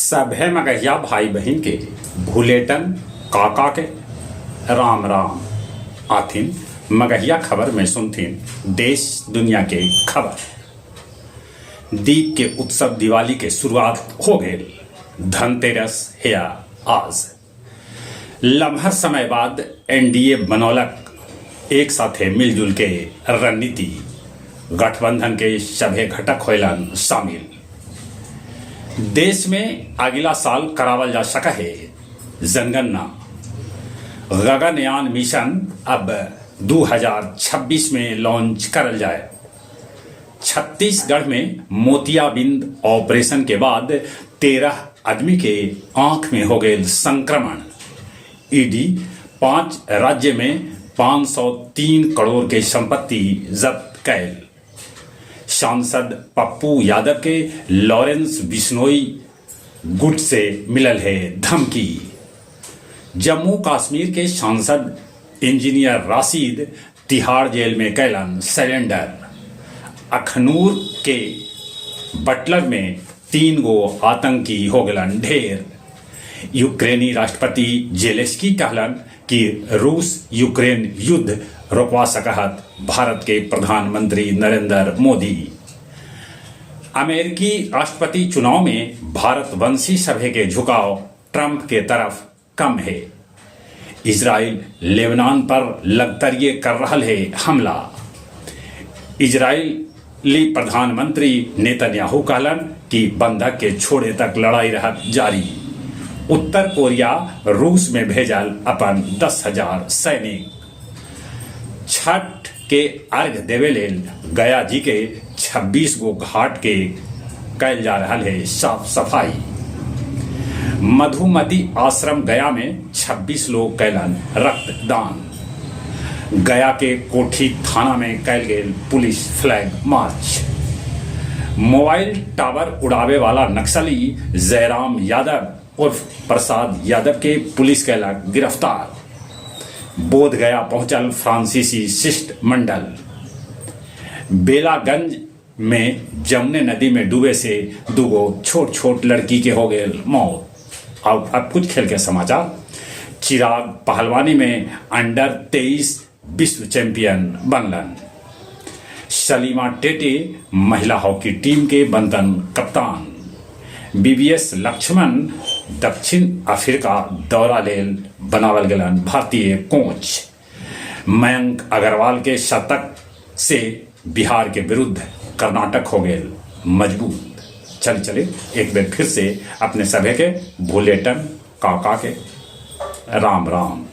सभे मगहिया भाई बहन के भूलेटन काका के राम राम आथिन। मगहिया खबर में सुनथिन देश दुनिया के खबर। दीप के उत्सव दिवाली के शुरुआत हो गए। धनतेरस है आज। लम्हर समय बाद एनडीए बनौलक एक साथे मिलजुल के रणनीति। गठबंधन के सभे घटक होलन शामिल। देश में अगला साल करावल जा सका है जनगणना। गगनयान मिशन अब 2026 में लॉन्च करल जाए। छत्तीसगढ़ में मोतियाबिंद ऑपरेशन के बाद 13 आदमी के आंख में हो गए संक्रमण। ईडी 5 राज्य में 503 करोड़ के संपत्ति जब्त कैल। सांसद पप्पू यादव के लॉरेंस बिश्नोई गुट से मिलल है धमकी। जम्मू कश्मीर के सांसद इंजीनियर राशिद तिहाड़ जेल में कैलन सरेंडर। अखनूर के बटलर में 3 गो आतंकी हो गलन ढेर। यूक्रेनी राष्ट्रपति जेलेस्की कहलन कि रूस यूक्रेन युद्ध रोकवा सकत भारत के प्रधानमंत्री नरेंद्र मोदी। अमेरिकी राष्ट्रपति चुनाव में भारतवंशी सभे के झुकाव ट्रंप के तरफ कम है। इजराइल लेबनान पर लगातार कर रहा है हमला। इजरायली प्रधानमंत्री नेतन्याहू कहलन कि बंधक के छोड़े तक लड़ाई रह जारी। उत्तर कोरिया रूस में भेजल अपन 10,000 सैनिक। छठ के अर्घ देवे लेल गया जी के 26 गो घाट के कैल जा रहा है साफ सफाई। मधुमती आश्रम गया में 26 लोग कैलन रक्तदान। गया के कोठी थाना में कैल गेल police flag march. Mobile tower उड़ावे वाला नक्सली जयराम यादव उर्फ प्रसाद यादव के पुलिस कैला गिरफ्तार। बोध गया पहुंचल फ्रांसीसी शिष्टमंडल। बेलागंज में जमुने नदी में डूबे से 2 गो छोट छोट लड़की के हो गए मौत। अब कुछ खेल के समाचार। चिराग पहलवानी में अंडर 23 विश्व चैंपियन बनलन। सलीमा टेटे महिला हॉकी टीम के बनतन कप्तान। बीबीएस लक्ष्मण दक्षिण अफ्रीका दौरा लेल बनावल गेलन भारतीय कोच। मयंक अग्रवाल के शतक से बिहार के विरुद्ध कर्नाटक हो गए मजबूत। चले एक बार फिर से अपने सभे के भूलेटन काका के राम राम।